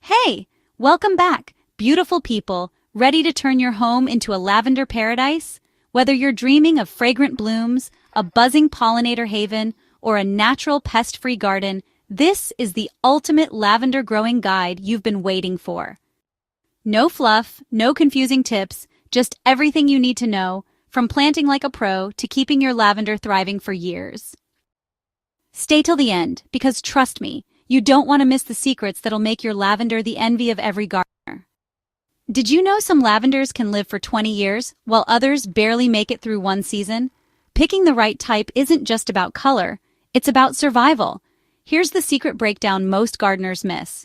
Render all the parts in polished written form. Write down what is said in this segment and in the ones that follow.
Hey, welcome back, beautiful people, ready to turn your home into a lavender paradise? Whether you're dreaming of fragrant blooms, a buzzing pollinator haven, or a natural pest-free garden, this is the ultimate lavender growing guide you've been waiting for. No fluff, no confusing tips, just everything you need to know, from planting like a pro to keeping your lavender thriving for years. Stay till the end, because trust me, you don't want to miss the secrets that'll make your lavender the envy of every gardener. Did you know some lavenders can live for 20 years, while others barely make it through one season? Picking the right type isn't just about color, it's about survival. Here's the secret breakdown most gardeners miss.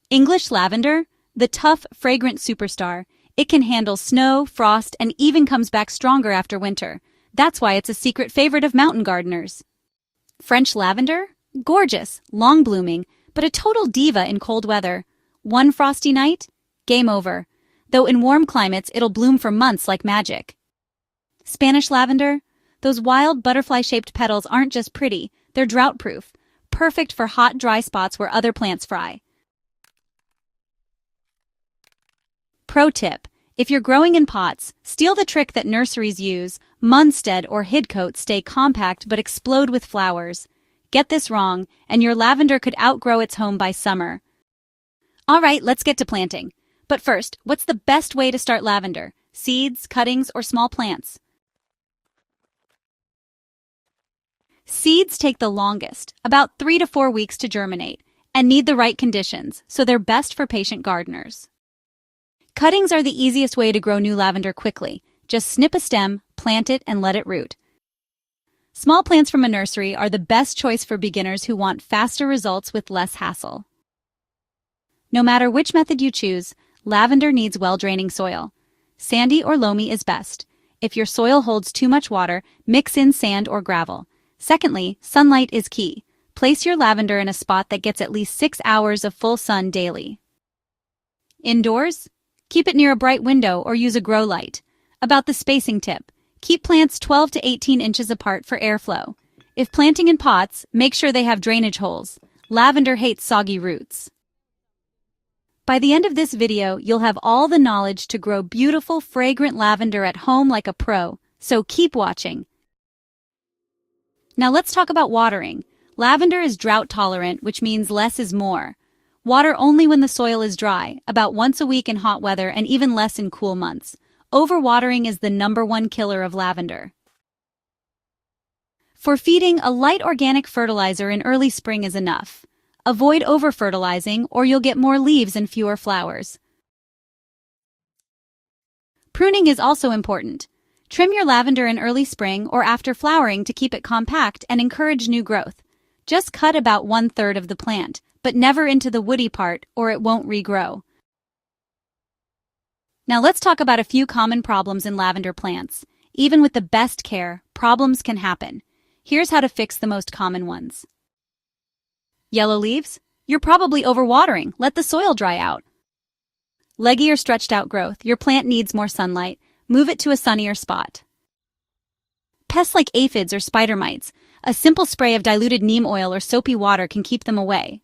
English lavender, the tough, fragrant superstar. It can handle snow, frost, and even comes back stronger after winter. That's why it's a secret favorite of mountain gardeners. French lavender? Gorgeous, long-blooming, but a total diva in cold weather. One frosty night? Game over. Though in warm climates, it'll bloom for months like magic. Spanish lavender? Those wild butterfly-shaped petals aren't just pretty, they're drought-proof, perfect for hot, dry spots where other plants fry. Pro tip: if you're growing in pots, steal the trick that nurseries use. Munstead or Hidcote stay compact but explode with flowers. Get this wrong, and your lavender could outgrow its home by summer. Alright, let's get to planting. But first, what's the best way to start lavender? Seeds, cuttings, or small plants? Seeds take the longest, about 3 to 4 weeks to germinate, and need the right conditions, so they're best for patient gardeners. Cuttings are the easiest way to grow new lavender quickly. Just snip a stem, plant it, and let it root. Small plants from a nursery are the best choice for beginners who want faster results with less hassle. No matter which method you choose, lavender needs well-draining soil. Sandy or loamy is best. If your soil holds too much water, mix in sand or gravel. Secondly, sunlight is key. Place your lavender in a spot that gets at least 6 hours of full sun daily. Indoors? Keep it near a bright window or use a grow light. About the spacing tip: keep plants 12 to 18 inches apart for airflow. If planting in pots, make sure they have drainage holes. Lavender hates soggy roots. By the end of this video, you'll have all the knowledge to grow beautiful, fragrant lavender at home like a pro, so keep watching. Now let's talk about watering. Lavender is drought tolerant, which means less is more. Water only when the soil is dry, about once a week in hot weather and even less in cool months. Overwatering is the #1 killer of lavender. For feeding, a light organic fertilizer in early spring is enough. Avoid over-fertilizing or you'll get more leaves and fewer flowers. Pruning is also important. Trim your lavender in early spring or after flowering to keep it compact and encourage new growth. Just cut about 1/3 of the plant, but never into the woody part or it won't regrow. Now let's talk about a few common problems in lavender plants. Even with the best care, problems can happen. Here's how to fix the most common ones. Yellow leaves? You're probably overwatering. Let the soil dry out. Leggy or stretched out growth. Your plant needs more sunlight. Move it to a sunnier spot. Pests like aphids or spider mites. A simple spray of diluted neem oil or soapy water can keep them away.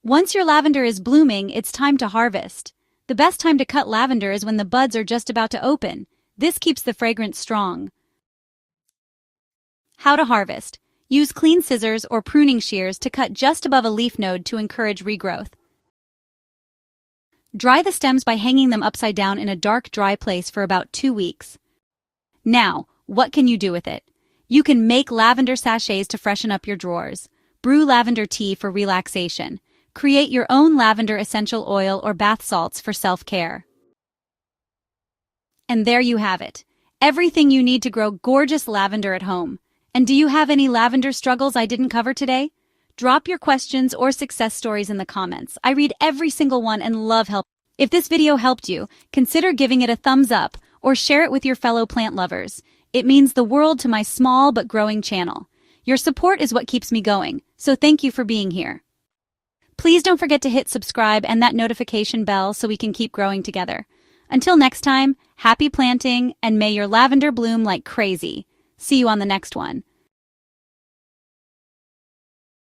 Once your lavender is blooming, it's time to harvest. The best time to cut lavender is when the buds are just about to open. This keeps the fragrance strong. How to harvest. Use clean scissors or pruning shears to cut just above a leaf node to encourage regrowth. Dry the stems by hanging them upside down in a dark, dry place for about 2 weeks. Now, what can you do with it? You can make lavender sachets to freshen up your drawers. Brew lavender tea for relaxation. Create your own lavender essential oil or bath salts for self-care. And there you have it. Everything you need to grow gorgeous lavender at home. And do you have any lavender struggles I didn't cover today? Drop your questions or success stories in the comments. I read every single one and love help. If this video helped you, consider giving it a thumbs up or share it with your fellow plant lovers. It means the world to my small but growing channel. Your support is what keeps me going, so thank you for being here. Please don't forget to hit subscribe and that notification bell so we can keep growing together. Until next time, happy planting and may your lavender bloom like crazy. See you on the next one.